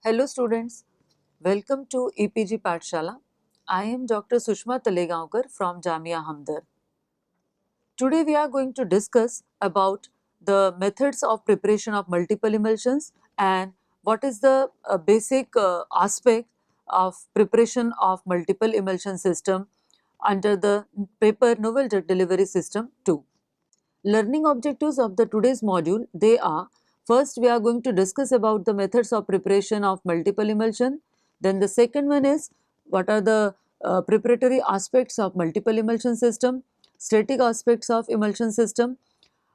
Hello students, welcome to EPG Pathshala. I am Dr. Sushma Talegaonkar from Jamia Hamdard. Today we are going to discuss about the methods of preparation of multiple emulsions and what is the basic aspect of preparation of multiple emulsion system under the paper Novel Drug Delivery System 2. Learning objectives of the today's module, they are: first we are going to discuss about the methods of preparation of multiple emulsion. Then the second one is what are the preparatory aspects of multiple emulsion system, static aspects of emulsion system,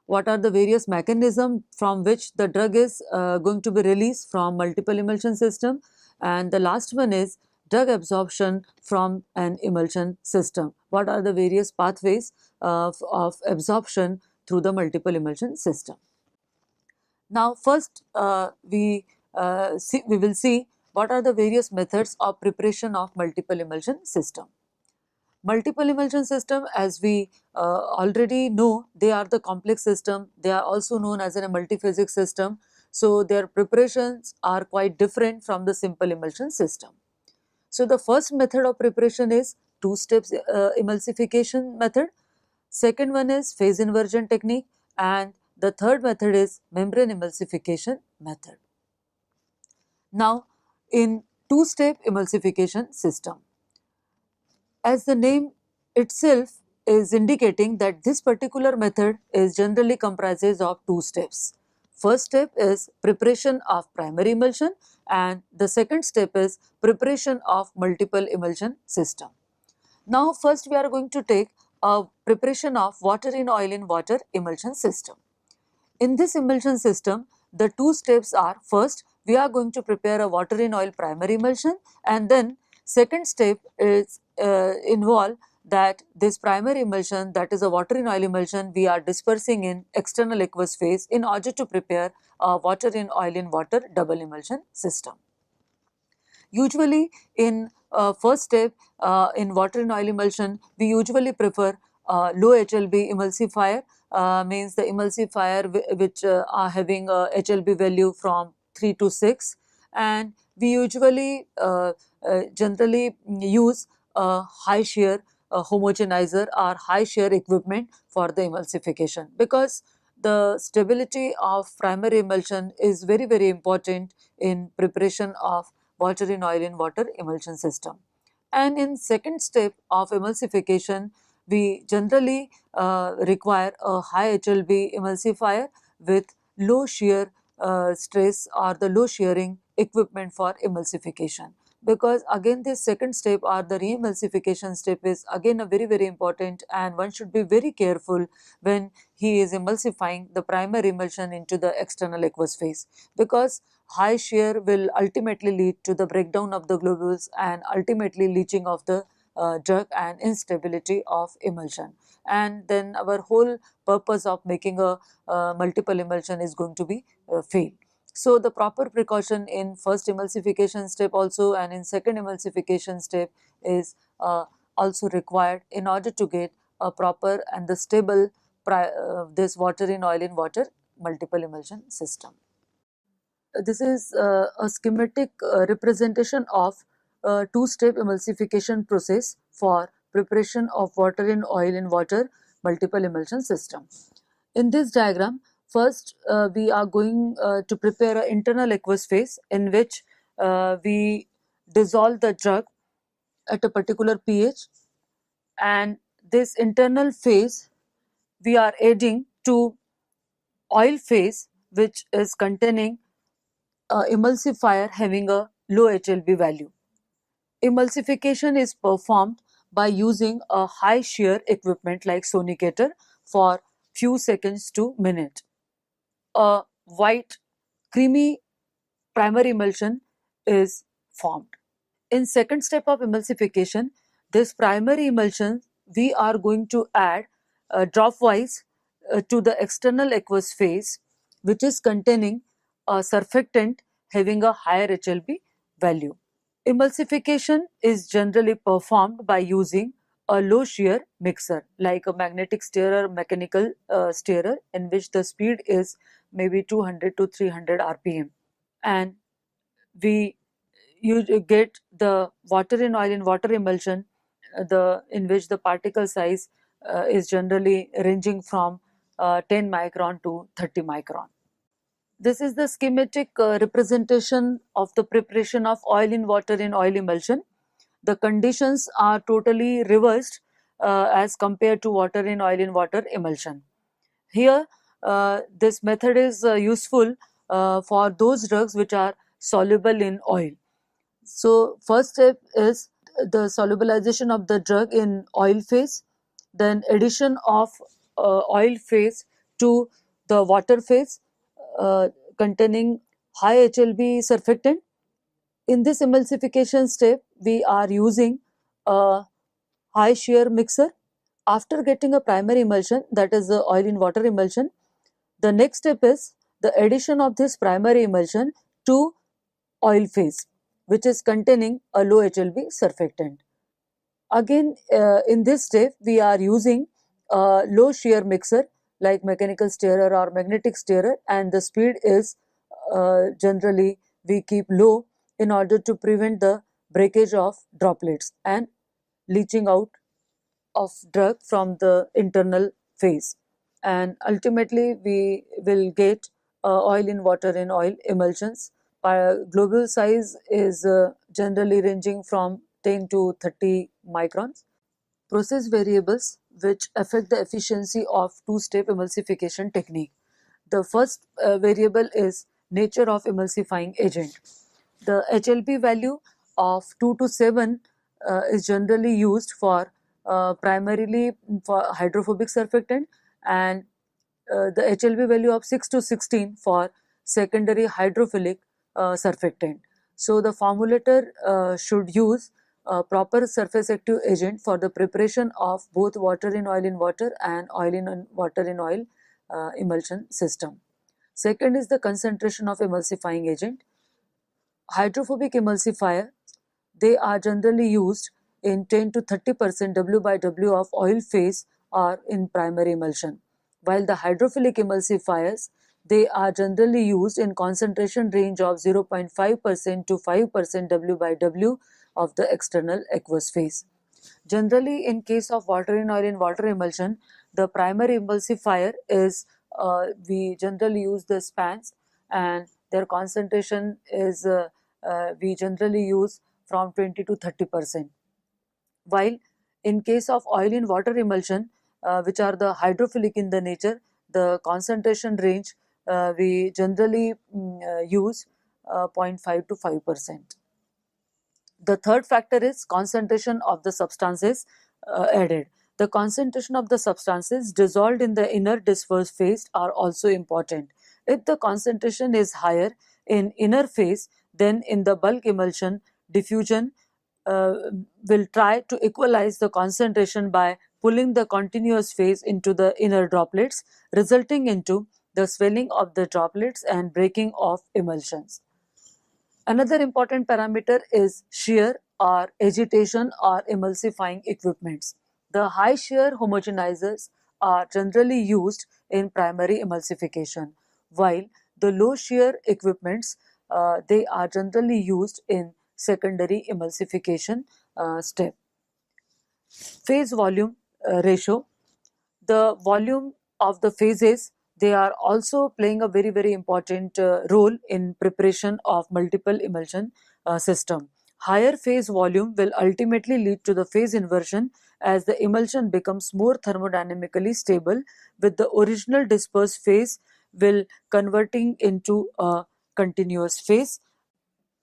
what are the various mechanisms from which the drug is going to be released from multiple emulsion system, and the last one is drug absorption from an emulsion system. What are the various pathways of absorption through the multiple emulsion system. Now first we will see what are the various methods of preparation of multiple emulsion system. Multiple emulsion system, as we already know, they are the complex system. They are also known as a multiphasic system. So their preparations are quite different from the simple emulsion system. So the first method of preparation is two steps emulsification method. Second one is phase inversion technique, and the third method is membrane emulsification method. Now in two-step emulsification system, as the name itself is indicating that this particular method is generally comprises of two steps. First step is preparation of primary emulsion and the second step is preparation of multiple emulsion system. Now first we are going to take a preparation of water in oil in water emulsion system. In this emulsion system, the two steps are: first we are going to prepare a water in oil primary emulsion, and then second step is involve that this primary emulsion, that is a water in oil emulsion, we are dispersing in external aqueous phase in order to prepare a water in oil in water double emulsion system. Usually in first step in water in oil emulsion, we usually prefer low HLB emulsifier, means the emulsifier which are having a HLB value from 3 to 6, and we usually generally use a high shear homogenizer or high shear equipment for the emulsification, because the stability of primary emulsion is very important in preparation of water in oil in water emulsion system. And in second step of emulsification, we generally require a high HLB emulsifier with low shear stress or the low shearing equipment for emulsification, because again this second step or the re-emulsification step is again a very important, and one should be very careful when he is emulsifying the primary emulsion into the external aqueous phase, because high shear will ultimately lead to the breakdown of the globules and ultimately leaching of the drug and instability of emulsion, and then our whole purpose of making a multiple emulsion is going to be failed. So the proper precaution in first emulsification step also and in second emulsification step is also required in order to get a proper and the stable this water in oil in water multiple emulsion system. This is a schematic representation of two-step emulsification process for preparation of water in oil in water multiple emulsion system. In this diagram, first we are going to prepare an internal aqueous phase in which we dissolve the drug at a particular pH, and this internal phase we are adding to oil phase which is containing emulsifier having a low HLB value. Emulsification is performed by using a high shear equipment like sonicator for few seconds to minute. A white creamy primary emulsion is formed. In second step of emulsification, this primary emulsion we are going to add drop wise to the external aqueous phase which is containing a surfactant having a higher HLB value. Emulsification is generally performed by using a low shear mixer like a magnetic stirrer, mechanical stirrer, in which the speed is maybe 200 to 300 rpm, and we you get the water in oil in water emulsion, in which the particle size is generally ranging from 10 micron to 30 micron. This is the schematic representation of the preparation of oil in water in oil emulsion. The conditions are totally reversed as compared to water in water emulsion. Here, this method is useful for those drugs which are soluble in oil. So, first step is the solubilization of the drug in oil phase, then addition of oil phase to the water phase uh, containing high HLB surfactant. In this emulsification step, we are using a high shear mixer. After getting a primary emulsion, that is the oil in water emulsion, the next step is the addition of this primary emulsion to oil phase, which is containing a low HLB surfactant. Again, in this step, we are using a low shear mixer like mechanical stirrer or magnetic stirrer, and the speed is generally we keep low in order to prevent the breakage of droplets and leaching out of drug from the internal phase. And ultimately, we will get oil in oil emulsions. Global size is generally ranging from 10 to 30 microns. Process variables which affect the efficiency of two-step emulsification technique. The first variable is nature of emulsifying agent. The HLP value of 2 to 7 is generally used for primarily for hydrophobic surfactant, and the HLP value of 6 to 16 for secondary hydrophilic surfactant. So the formulator should use a proper surface active agent for the preparation of both water in water and oil in water in oil emulsion system. Second is the concentration of emulsifying agent. Hydrophobic emulsifier, they are generally used in 10 to 30% W by W of oil phase or in primary emulsion, while the hydrophilic emulsifiers, they are generally used in concentration range of 0.5% to 5% W by W of the external aqueous phase. Generally, in case of water in water emulsion, the primary emulsifier is we generally use the SPANs, and their concentration is we generally use from 20 to 30%. While in case of oil in water emulsion, which are the hydrophilic in the nature, the concentration range we generally use 0.5 to 5%. The third factor is concentration of the substances added. The concentration of the substances dissolved in the inner disperse phase are also important. If the concentration is higher in inner phase, then in the bulk emulsion, diffusion uh, will try to equalize the concentration by pulling the continuous phase into the inner droplets, resulting into the swelling of the droplets and breaking of emulsions. Another important parameter is shear or agitation or emulsifying equipments. The high shear homogenizers are generally used in primary emulsification, while the low shear equipments they are generally used in secondary emulsification step. Phase volume ratio, the volume of the phases, they are also playing a very important role in preparation of multiple emulsion system. Higher phase volume will ultimately lead to the phase inversion as the emulsion becomes more thermodynamically stable, with the original dispersed phase will converting into a continuous phase.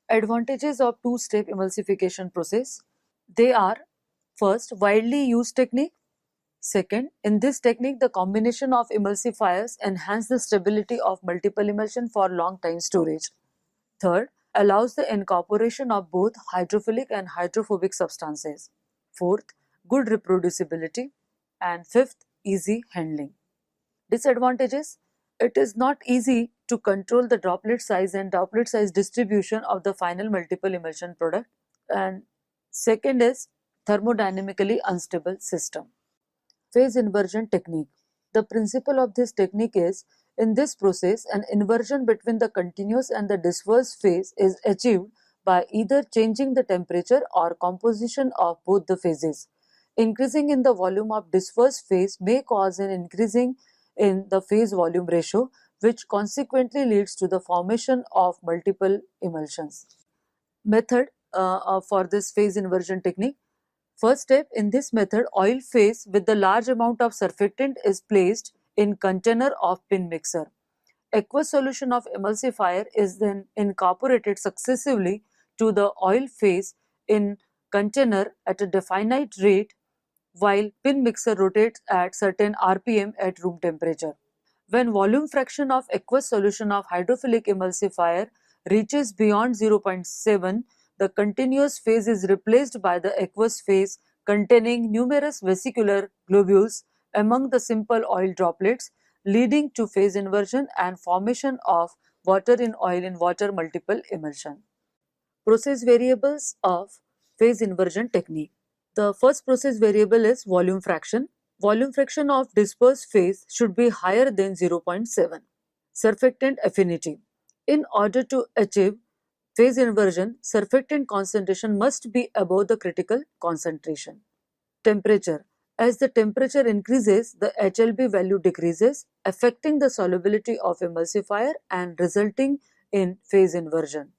Advantages of two-step emulsification process, they are: first, widely used technique. Second, in this technique, the combination of emulsifiers enhance the stability of multiple emulsion for long time storage. Third, allows the incorporation of both hydrophilic and hydrophobic substances. Fourth, good reproducibility. And fifth, easy handling. Disadvantages: it is not easy to control the droplet size and droplet size distribution of the final multiple emulsion product. And second is thermodynamically unstable system. Phase inversion technique. The principle of this technique is, in this process, an inversion between the continuous and the disverse phase is achieved by either changing the temperature or composition of both the phases. Increasing in the volume of dispersed phase may cause an increasing in the phase volume ratio, which consequently leads to the formation of multiple emulsions. Method for this phase inversion technique. First step in this method, oil phase with the large amount of surfactant is placed in container of pin mixer. Aqueous solution of emulsifier is then incorporated successively to the oil phase in container at a definite rate while pin mixer rotates at certain RPM at room temperature. When volume fraction of aqueous solution of hydrophilic emulsifier reaches beyond 0.7, the continuous phase is replaced by the aqueous phase containing numerous vesicular globules among the simple oil droplets, leading to phase inversion and formation of water in oil in water multiple emulsion. Process variables of phase inversion technique. The first process variable is volume fraction. Volume fraction of dispersed phase should be higher than 0.7. Surfactant affinity. In order to achieve phase inversion, surfactant concentration must be above the critical concentration. Temperature. As the temperature increases, the HLB value decreases, affecting the solubility of emulsifier and resulting in phase inversion.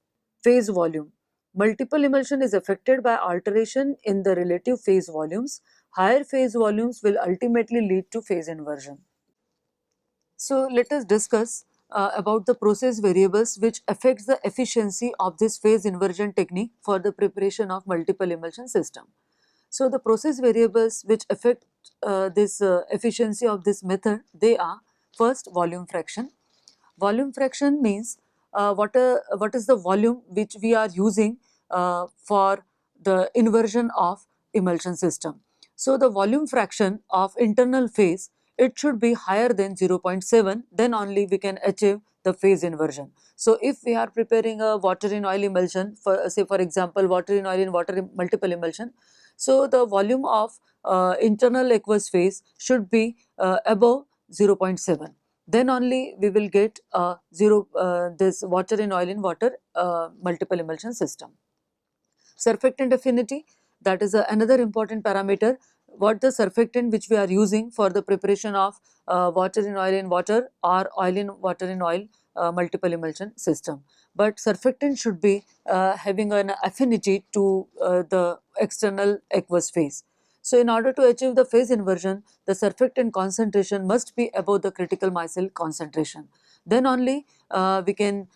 Phase volume. Multiple emulsion is affected by alteration in the relative phase volumes. Higher phase volumes will ultimately lead to phase inversion. So let us discuss about the process variables which affects the efficiency of this phase inversion technique for the preparation of multiple emulsion system. So the process variables which affect this efficiency of this method, they are first volume fraction. Volume fraction means what is the volume which we are using for the inversion of emulsion system. So the volume fraction of internal phase, it should be higher than 0.7, then only we can achieve the phase inversion. So if we are preparing a water in oil emulsion, for say for example water in oil in water multiple emulsion, so the volume of internal aqueous phase should be above 0.7, then only we will get this water in oil in water multiple emulsion system. Surfactant affinity, that is another important parameter, what the surfactant which we are using for the preparation of water in water or oil in water in oil multiple emulsion system. But surfactant should be having an affinity to the external aqueous phase. So in order to achieve the phase inversion, the surfactant concentration must be above the critical micelle concentration. Then only we can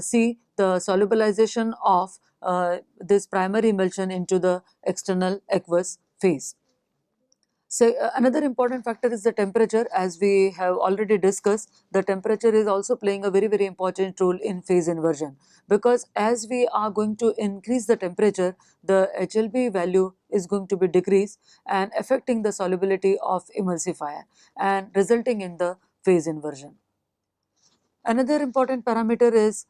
see the solubilization of this primary emulsion into the external aqueous phase. So another important factor is the temperature. As we have already discussed, the temperature is also playing a very important role in phase inversion, because as we are going to increase the temperature, the HLB value is going to be decreased and affecting the solubility of emulsifier and resulting in the phase inversion. Another important parameter is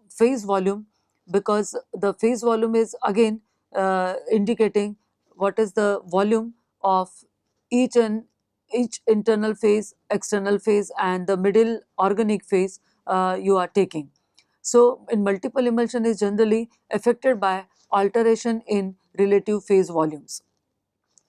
phase volume, because the phase volume is again indicating what is the volume of each internal phase, external phase and the middle organic phase you are taking. So in multiple emulsion is generally affected by alteration in relative phase volumes.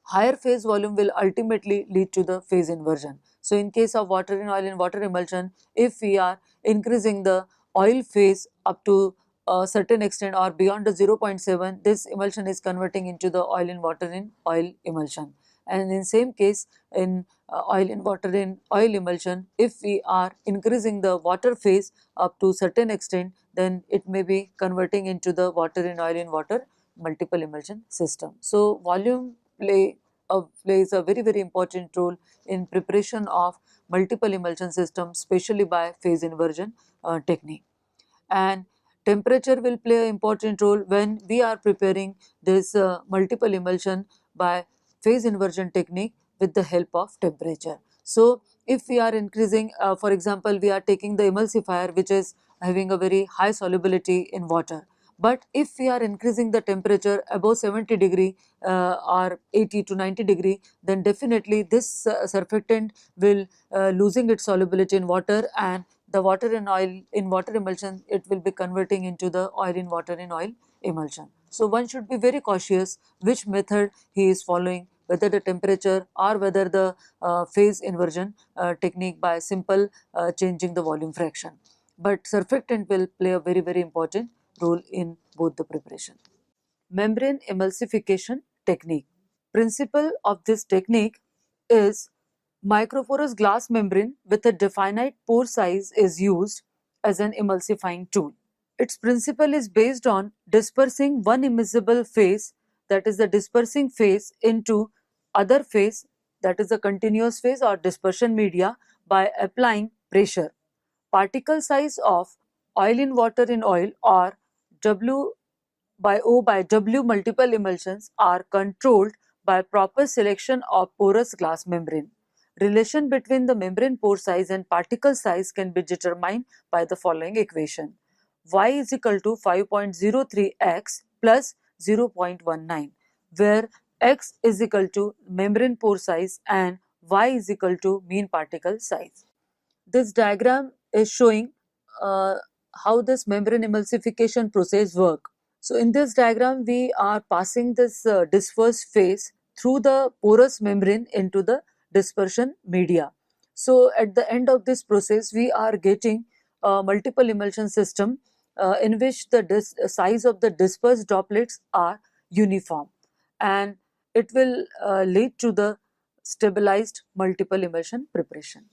Higher phase volume will ultimately lead to the phase inversion. So in case of water in oil in water emulsion, if we are increasing the oil phase up to a certain extent or beyond the 0.7, this emulsion is converting into the oil in oil emulsion. And in same case, in oil in water in oil emulsion, if we are increasing the water phase up to certain extent, then it may be converting into the water in water multiple emulsion system. So volume plays a very important role in preparation of multiple emulsion systems, especially by phase inversion technique. And temperature will play an important role when we are preparing this multiple emulsion by phase inversion technique with the help of temperature. So if we are increasing, for example, we are taking the emulsifier which is having a very high solubility in water, but if we are increasing the temperature above 70 degree or 80 to 90 degree, then definitely this surfactant will losing its solubility in water and the water in oil in water emulsion, it will be converting into the oil in water in oil emulsion. So one should be very cautious which method he is following, whether the temperature or whether the phase inversion technique by simple changing the volume fraction. But surfactant will play a very important role in both the preparation. Membrane emulsification technique. Principle of this technique is microporous glass membrane with a definite pore size is used as an emulsifying tool. Its principle is based on dispersing one immiscible phase, that is the dispersing phase, into other phase, that is the continuous phase or dispersion media, by applying pressure. Particle size of oil in water in oil or W by O by W multiple emulsions are controlled by proper selection of porous glass membrane. Relation between the membrane pore size and particle size can be determined by the following equation. Y is equal to 5.03x plus 0.19, where x is equal to membrane pore size and y is equal to mean particle size. This diagram is showing uh, how this membrane emulsification process work. So in this diagram, we are passing this dispersed phase through the porous membrane into the dispersion media. So at the end of this process, we are getting a multiple emulsion system in which the size of the dispersed droplets are uniform, and it will lead to the stabilized multiple emulsion preparation.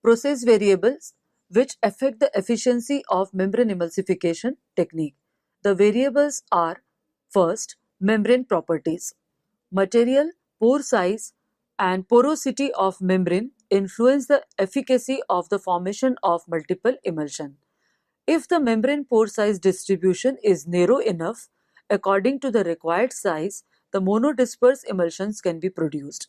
Process variables which affect the efficiency of membrane emulsification technique. The variables are: first, membrane properties. Material, pore size and porosity of membrane influence the efficacy of the formation of multiple emulsion. If the membrane pore size distribution is narrow enough, according to the required size, the monodisperse emulsions can be produced.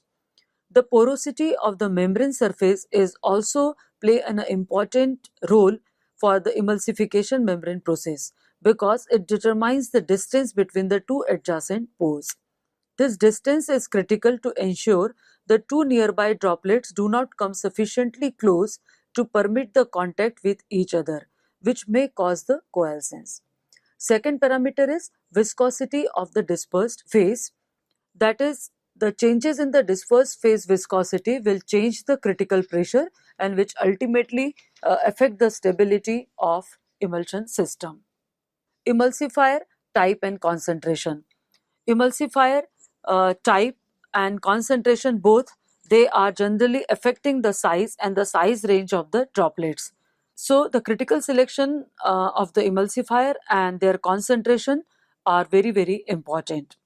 The porosity of the membrane surface is also play an important role for the emulsification membrane process because it determines the distance between the two adjacent pores. This distance is critical to ensure the two nearby droplets do not come sufficiently close to permit the contact with each other, which may cause the coalescence. Second parameter is viscosity of the dispersed phase, that is, the changes in the dispersed phase viscosity will change the critical pressure and which ultimately affect the stability of emulsion system. Emulsifier type and concentration. Emulsifier type and concentration both, they are generally affecting the size and the size range of the droplets. So the critical selection of the emulsifier and their concentration are very important.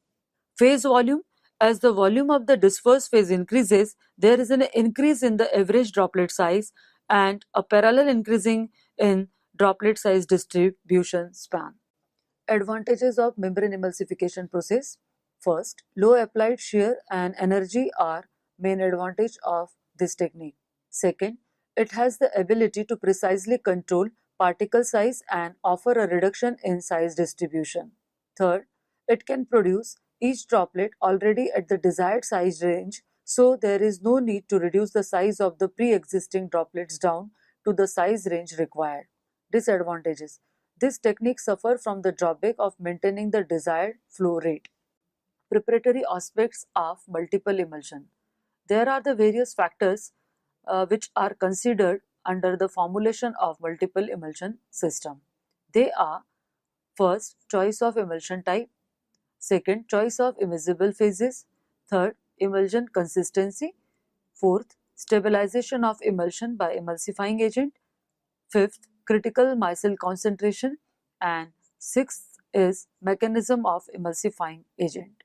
Phase volume. As the volume of the dispersed phase increases, there is an increase in the average droplet size and a parallel increasing in droplet size distribution span. Advantages of membrane emulsification process. First, low applied shear and energy are main advantage of this technique. Second, it has the ability to precisely control particle size and offer a reduction in size distribution. Third, it can produce each droplet already at the desired size range, so there is no need to reduce the size of the pre-existing droplets down to the size range required. Disadvantages. This technique suffers from the drawback of maintaining the desired flow rate. Preparatory aspects of multiple emulsion. There are the various factors which are considered under the formulation of multiple emulsion system. They are: first, choice of emulsion type; second, choice of immiscible phases; third, emulsion consistency; fourth, stabilization of emulsion by emulsifying agent; fifth, critical micelle concentration; and sixth is mechanism of emulsifying agent.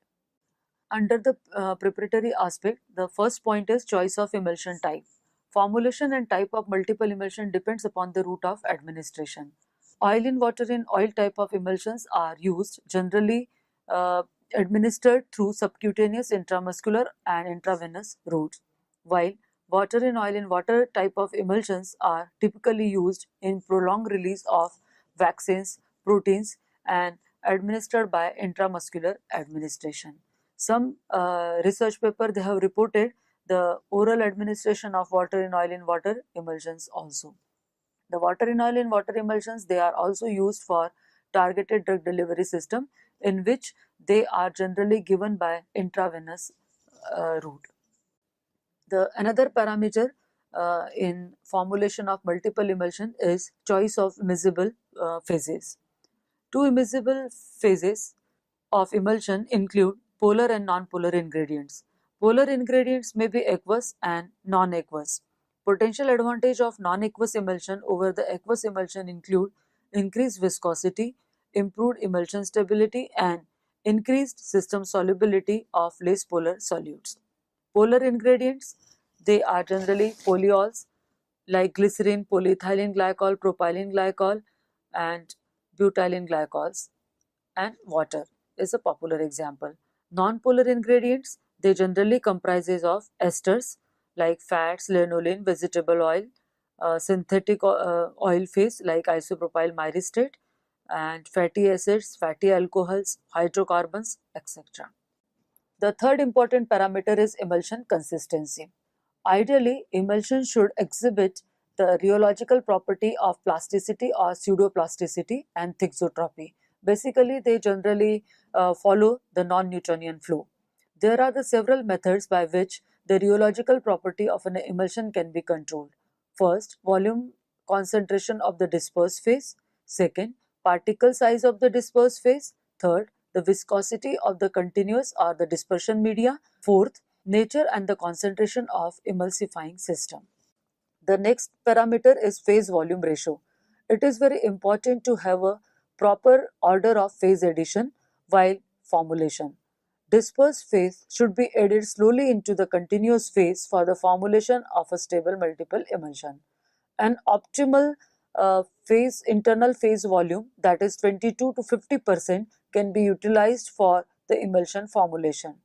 Under the preparatory aspect, the first point is choice of emulsion type. Formulation and type of multiple emulsion depends upon the route of administration. Oil in water in oil type of emulsions are used generally administered through subcutaneous, intramuscular and intravenous routes, while water in water type of emulsions are typically used in prolonged release of vaccines, proteins and administered by intramuscular administration. Some research paper they have reported the oral administration of water in water emulsions also. The water in oil and water emulsions, they are also used for targeted drug delivery system, in which they are generally given by intravenous route. The another parameter in formulation of multiple emulsion is choice of miscible phases. Two immiscible phases of emulsion include polar and non-polar ingredients. Polar ingredients may be aqueous and non-aqueous. Potential advantage of non-aqueous emulsion over the aqueous emulsion include increased viscosity, improved emulsion stability, and increased system solubility of less polar solutes. Polar ingredients, they are generally polyols like glycerin, polyethylene glycol, propylene glycol, and butylene glycols, and water is a popular example. Non-polar ingredients, they generally comprises of esters like fats, lanolin, vegetable oil, synthetic oil phase like isopropyl myristate, and fatty acids, fatty alcohols, hydrocarbons, etc. The third important parameter is emulsion consistency. Ideally, emulsion should exhibit the rheological property of plasticity or pseudoplasticity and thixotropy. Basically, they generally follow the non-Newtonian flow. There are the several methods by which the rheological property of an emulsion can be controlled. First, volume concentration of the dispersed phase. Second, particle size of the dispersed phase. Third, the viscosity of the continuous or the dispersion media. Fourth, nature and the concentration of emulsifying system. The next parameter is phase volume ratio. It is very important to have a proper order of phase addition while formulation. Dispersed phase should be added slowly into the continuous phase for the formulation of a stable multiple emulsion. An optimal internal phase volume, that is 22 to 50%, can be utilized for the emulsion formulation.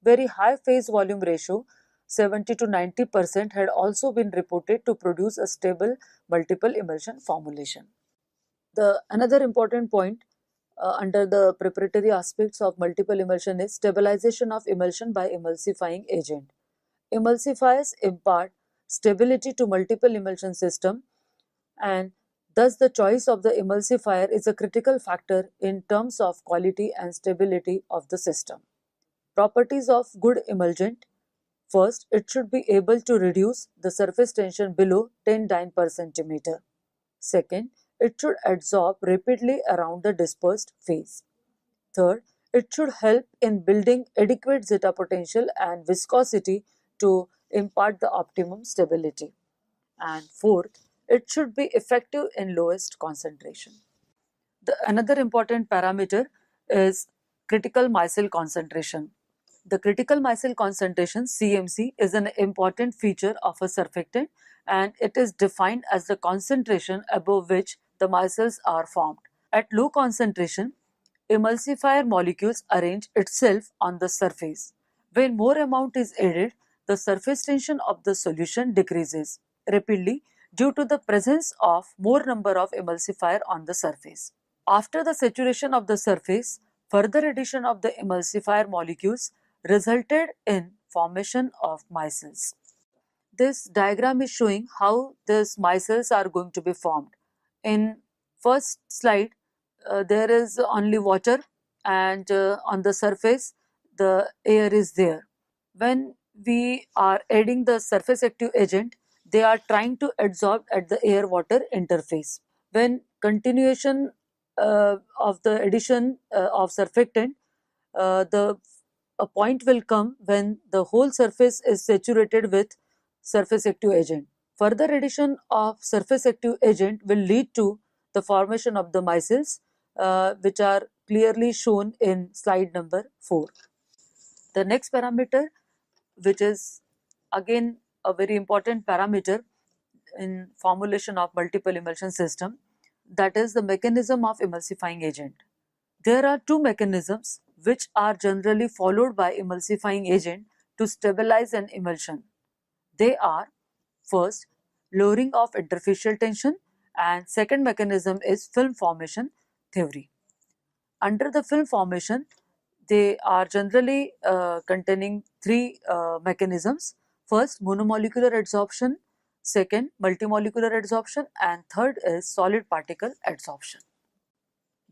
Very high phase volume ratio, 70 to 90%, had also been reported to produce a stable multiple emulsion formulation. The another important point under the preparatory aspects of multiple emulsion is stabilization of emulsion by emulsifying agent. Emulsifiers impart stability to multiple emulsion system, and thus the choice of the emulsifier is a critical factor in terms of quality and stability of the system. Properties of good emulgent. First, it should be able to reduce the surface tension below 10 dyne per centimeter. Second, it should adsorb rapidly around the dispersed phase. Third, it should help in building adequate zeta potential and viscosity to impart the optimum stability. And fourth, it should be effective in lowest concentration. Another important parameter is critical micelle concentration. The critical micelle concentration, CMC, is an important feature of a surfactant, and it is defined as the concentration above which the micelles are formed. At low concentration, emulsifier molecules arrange itself on the surface. When more amount is added, the surface tension of the solution decreases rapidly due to the presence of more number of emulsifier on the surface. After the saturation of the surface, further addition of the emulsifier molecules resulted in formation of micelles. This diagram is showing how these micelles are going to be formed. In first slide, there is only water, and on the surface the air is there. When we are adding the surface active agent, they are trying to adsorb at the air water interface. When continuation of the addition of surfactant, the a point will come when the whole surface is saturated with surface active agent. Further addition of surface active agent will lead to the formation of the micelles, which are clearly shown in slide number 4. The next parameter, which is again a very important parameter in formulation of multiple emulsion system, that is the mechanism of emulsifying agent. There are two mechanisms which are generally followed by emulsifying agent to stabilize an emulsion. They are, first, lowering of interfacial tension, and second mechanism is film formation theory. Under the film formation, they are generally containing three mechanisms. First, monomolecular adsorption, second multimolecular adsorption, and third is solid particle adsorption.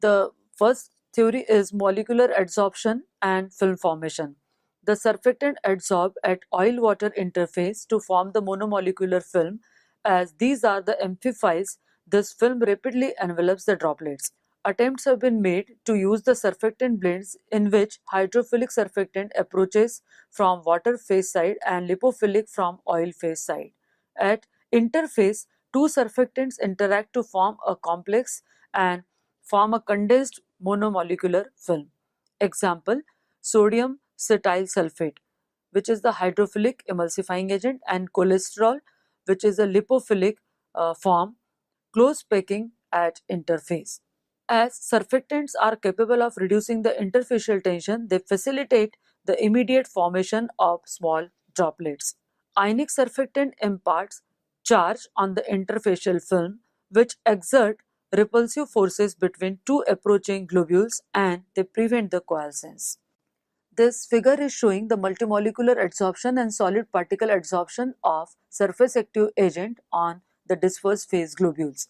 The first theory is molecular adsorption and film formation. The surfactant adsorb at oil-water interface to form the monomolecular film. As these are the amphiphiles, this film rapidly envelops the droplets. Attempts have been made to use the surfactant blends in which hydrophilic surfactant approaches from water phase side and lipophilic from oil phase side. At interface, two surfactants interact to form a complex and form a condensed monomolecular film. Example, sodium cetyl sulfate, which is the hydrophilic emulsifying agent, and cholesterol, which is a lipophilic form, close packing at interface. As surfactants are capable of reducing the interfacial tension, they facilitate the immediate formation of small droplets. Ionic surfactant imparts charge on the interfacial film, which exert repulsive forces between two approaching globules, and they prevent the coalescence. This figure is showing the multimolecular adsorption and solid particle adsorption of surface active agent on the disperse phase globules.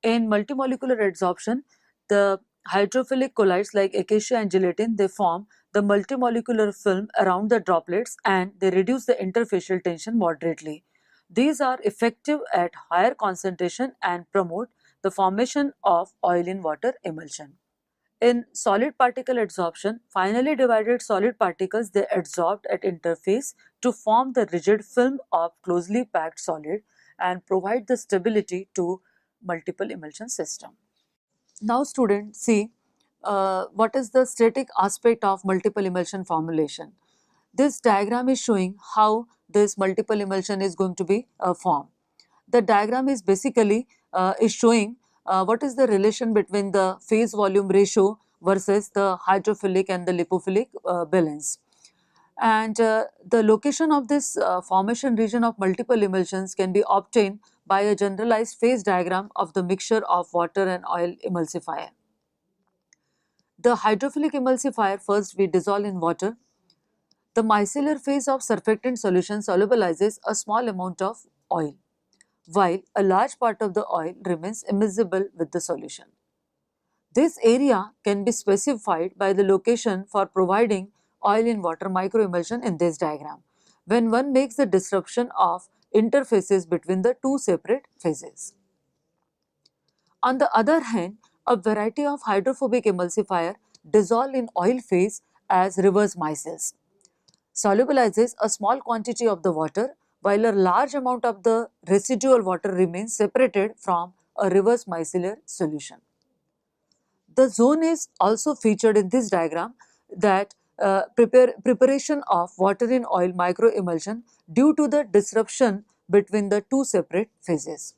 In multimolecular adsorption, the hydrophilic colloids like acacia and gelatin, they form the multimolecular film around the droplets and they reduce the interfacial tension moderately. These are effective at higher concentration and promote the formation of oil in water emulsion. In solid particle adsorption, finely divided solid particles they adsorbed at interface to form the rigid film of closely packed solid and provide the stability to multiple emulsion system. Now students, see what is the static aspect of multiple emulsion formulation. This diagram is showing how this multiple emulsion is going to be formed. The diagram is basically is showing what is the relation between the phase volume ratio versus the hydrophilic and the lipophilic balance. And the location of this formation region of multiple emulsions can be obtained by a generalized phase diagram of the mixture of water and oil emulsifier. The hydrophilic emulsifier first we dissolve in water. The micellar phase of surfactant solution solubilizes a small amount of oil, while a large part of the oil remains immiscible with the solution. This area can be specified by the location for providing oil in water microemulsion in this diagram, when one makes the disruption of interfaces between the two separate phases. On the other hand, a variety of hydrophobic emulsifier dissolve in oil phase as reverse micelles, solubilizes a small quantity of the water while a large amount of the residual water remains separated from a reverse micellar solution. The zone is also featured in this diagram that preparation of water in oil microemulsion due to the disruption between the two separate phases.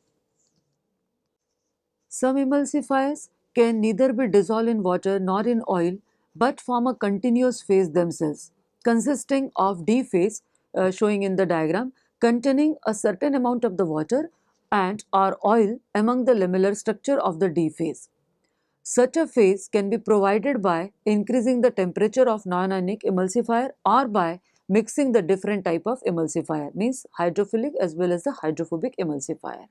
Some emulsifiers can neither be dissolved in water nor in oil but form a continuous phase themselves, consisting of D phase showing in the diagram containing a certain amount of the water and or oil among the lamellar structure of the D phase. Such a phase can be provided by increasing the temperature of non-ionic emulsifier or by mixing the different type of emulsifier, means hydrophilic as well as the hydrophobic emulsifier.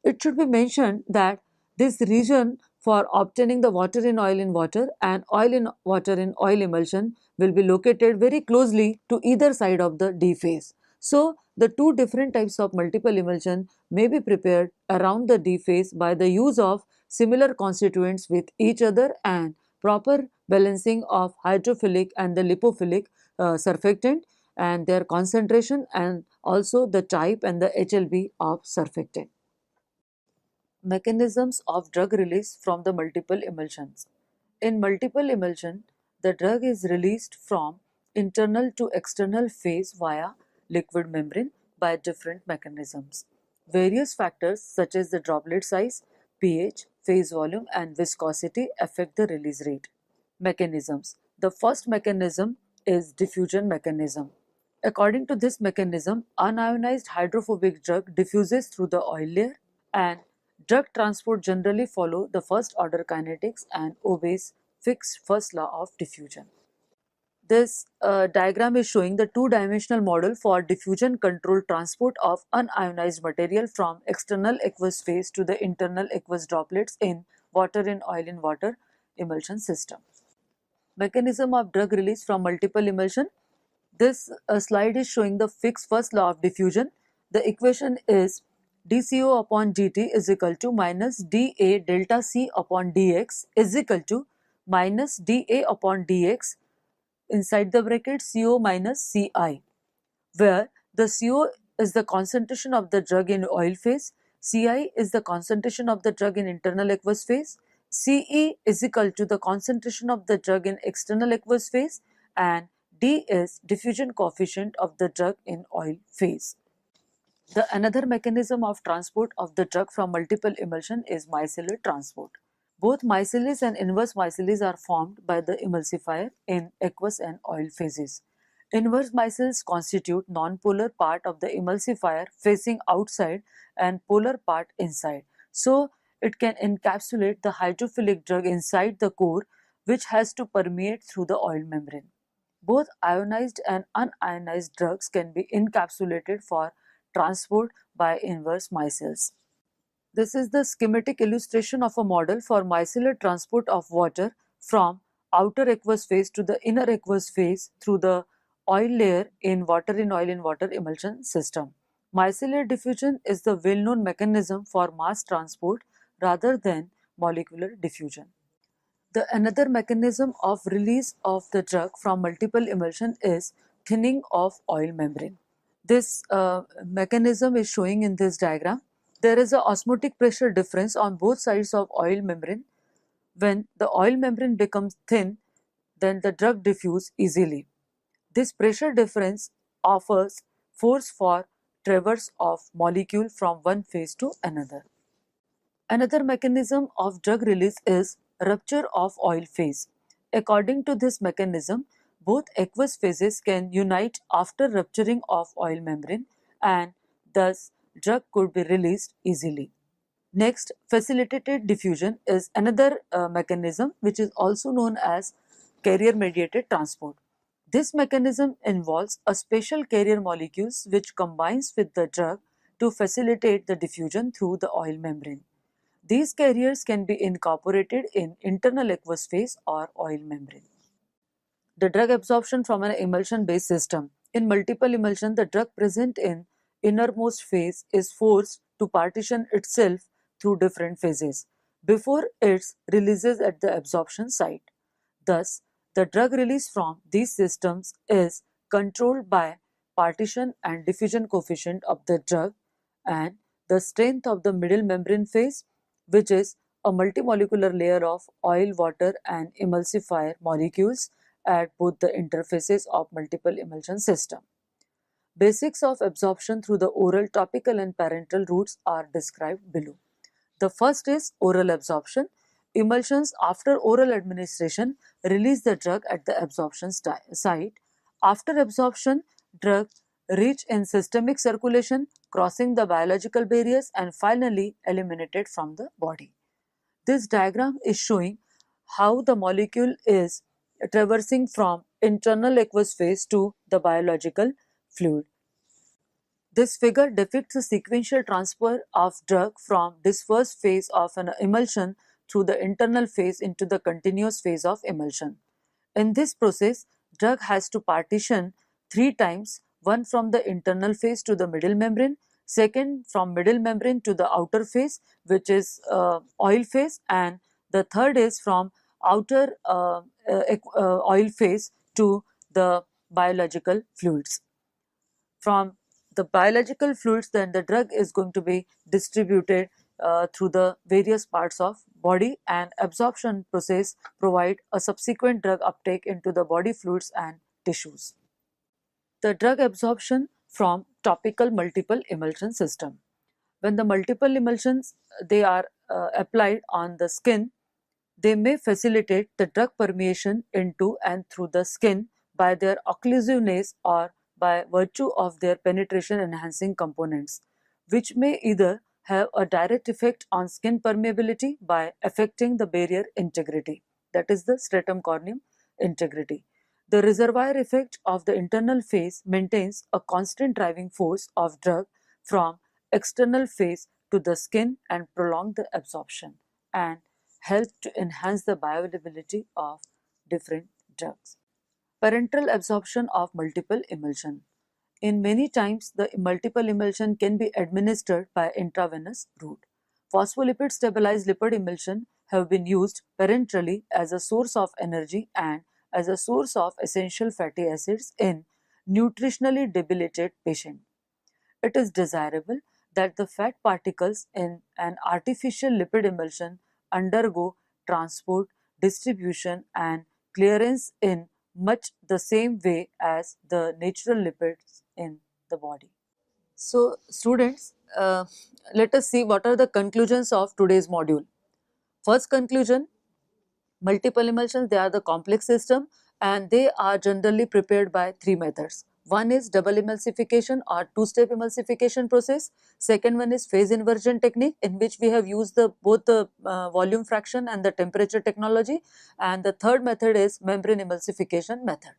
It should be mentioned that this region for obtaining the water in water and oil in water in oil emulsion will be located very closely to either side of the D phase. So, the two different types of multiple emulsion may be prepared around the D phase by the use of similar constituents with each other and proper balancing of hydrophilic and the lipophilic surfactant and their concentration and also the type and the HLB of surfactant. Mechanisms of drug release from the multiple emulsions. In multiple emulsion, the drug is released from internal to external phase via liquid membrane by different mechanisms. Various factors such as the droplet size, pH, phase volume and viscosity affect the release rate. Mechanisms. The first mechanism is diffusion mechanism. According to this mechanism, unionized hydrophobic drug diffuses through the oil layer and drug transport generally follow the first order kinetics and obeys fixed first law of diffusion. This diagram is showing the two-dimensional model for diffusion controlled transport of unionized material from external aqueous phase to the internal aqueous droplets in water in oil in water emulsion system. Mechanism of drug release from multiple emulsion. This slide is showing the fixed first law of diffusion. The equation is dCO upon dt is equal to minus dA delta C upon dx is equal to minus dA upon dx inside the bracket CO minus Ci, where the CO is the concentration of the drug in oil phase, Ci is the concentration of the drug in internal aqueous phase, Ce is equal to the concentration of the drug in external aqueous phase, and D is diffusion coefficient of the drug in oil phase. The another mechanism of transport of the drug from multiple emulsion is micellar transport. Both micelles and inverse micelles are formed by the emulsifier in aqueous and oil phases. Inverse micelles constitute non-polar part of the emulsifier facing outside and polar part inside. So, it can encapsulate the hydrophilic drug inside the core, which has to permeate through the oil membrane. Both ionized and unionized drugs can be encapsulated for transport by inverse micelles. This is the schematic illustration of a model for micellar transport of water from outer aqueous phase to the inner aqueous phase through the oil layer in oil in water emulsion system. Micellar diffusion is the well-known mechanism for mass transport rather than molecular diffusion. The another mechanism of release of the drug from multiple emulsion is thinning of oil membrane. This mechanism is showing in this diagram. There is a osmotic pressure difference on both sides of oil membrane. When the oil membrane becomes thin, then the drug diffuse easily. This pressure difference offers force for traverse of molecule from one phase to another. Another mechanism of drug release is rupture of oil phase. According to this mechanism, both aqueous phases can unite after rupturing of oil membrane, and thus drug could be released easily. Next, facilitated diffusion is another mechanism which is also known as carrier mediated transport. This mechanism involves a special carrier molecules which combines with the drug to facilitate the diffusion through the oil membrane. These carriers can be incorporated in internal aqueous phase or oil membrane. The drug absorption from an emulsion-based system. In multiple emulsion, the drug present in innermost phase is forced to partition itself through different phases before its releases at the absorption site. Thus, the drug release from these systems is controlled by partition and diffusion coefficient of the drug and the strength of the middle membrane phase, which is a multimolecular layer of oil, water and emulsifier molecules at both the interfaces of multiple emulsion system. Basics of absorption through the oral, topical and parenteral routes are described below. The first is oral absorption. Emulsions after oral administration release the drug at the absorption site. After absorption, drug reach in systemic circulation, crossing the biological barriers and finally eliminated from the body. This diagram is showing how the molecule is traversing from internal aqueous phase to the biological fluid. This figure depicts a sequential transfer of drug from this first phase of an emulsion through the internal phase into the continuous phase of emulsion. In this process, drug has to partition 3 times, one from the internal phase to the middle membrane, second from middle membrane to the outer phase, which is oil phase, and the third is from outer oil phase to the biological fluids. From the biological fluids, then the drug is going to be distributed through the various parts of body, and absorption process provide a subsequent drug uptake into the body fluids and tissues. The drug absorption from topical multiple emulsion system. When the multiple emulsions they are applied on the skin, they may facilitate the drug permeation into and through the skin by their occlusiveness or by virtue of their penetration enhancing components, which may either have a direct effect on skin permeability by affecting the barrier integrity, that is the stratum corneum integrity. The reservoir effect of the internal phase maintains a constant driving force of drug from external phase to the skin and prolong the absorption and help to enhance the bioavailability of different drugs. Parenteral absorption of multiple emulsion. In many times, the multiple emulsion can be administered by intravenous route. Phospholipid stabilized lipid emulsion have been used parenterally as a source of energy and as a source of essential fatty acids in nutritionally debilitated patients. It is desirable that the fat particles in an artificial lipid emulsion undergo transport, distribution, and clearance in much the same way as the natural lipids in the body. So, students, let us see what are the conclusions of today's module. First conclusion, multiple emulsions, they are the complex system and they are generally prepared by three methods. One is double emulsification or two-step emulsification process. Second one is phase inversion technique, in which we have used both the volume fraction and the temperature technology. And the third method is membrane emulsification method.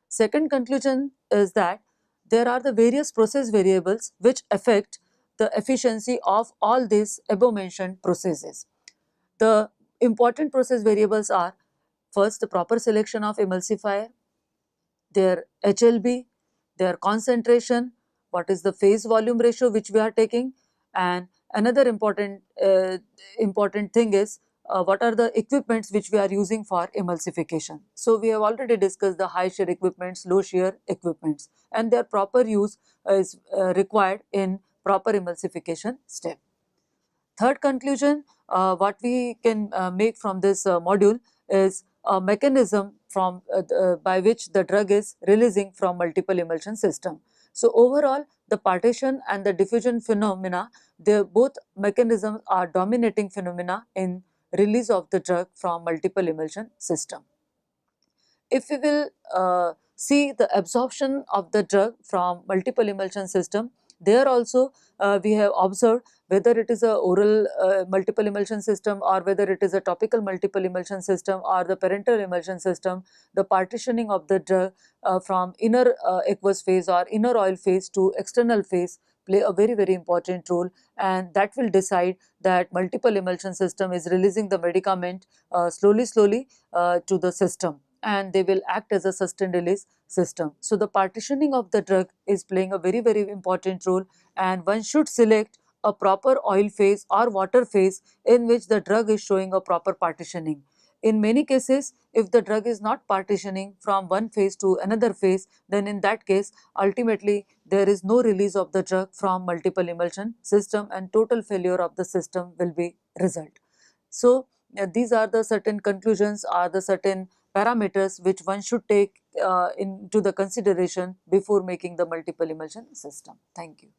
Second conclusion is that there are the various process variables which affect the efficiency of all these above mentioned processes. The important process variables are: first, the proper selection of emulsifier, their HLB, their concentration, what is the phase volume ratio which we are taking, and another important thing is what are the equipments which we are using for emulsification. So, we have already discussed the high shear equipments, low shear equipments, and their proper use is required in proper emulsification step. Third conclusion, what we can make from this module is a mechanism by which the drug is releasing from multiple emulsion system. So, overall, the partition and the diffusion phenomena, both mechanisms are dominating phenomena in release of the drug from multiple emulsion system. If we will see the absorption of the drug from multiple emulsion system, there also we have observed whether it is a oral multiple emulsion system or whether it is a topical multiple emulsion system or the parenteral emulsion system, the partitioning of the drug from inner aqueous phase or inner oil phase to external phase play a very important role, and that will decide that multiple emulsion system is releasing the medicament slowly to the system, and they will act as a sustained release system. So, the partitioning of the drug is playing a very important role, and one should select a proper oil phase or water phase in which the drug is showing a proper partitioning. In many cases, if the drug is not partitioning from one phase to another phase, then in that case ultimately there is no release of the drug from multiple emulsion system and total failure of the system will be result. So, these are the certain conclusions or the certain parameters which one should take into the consideration before making the multiple emulsion system. Thank you.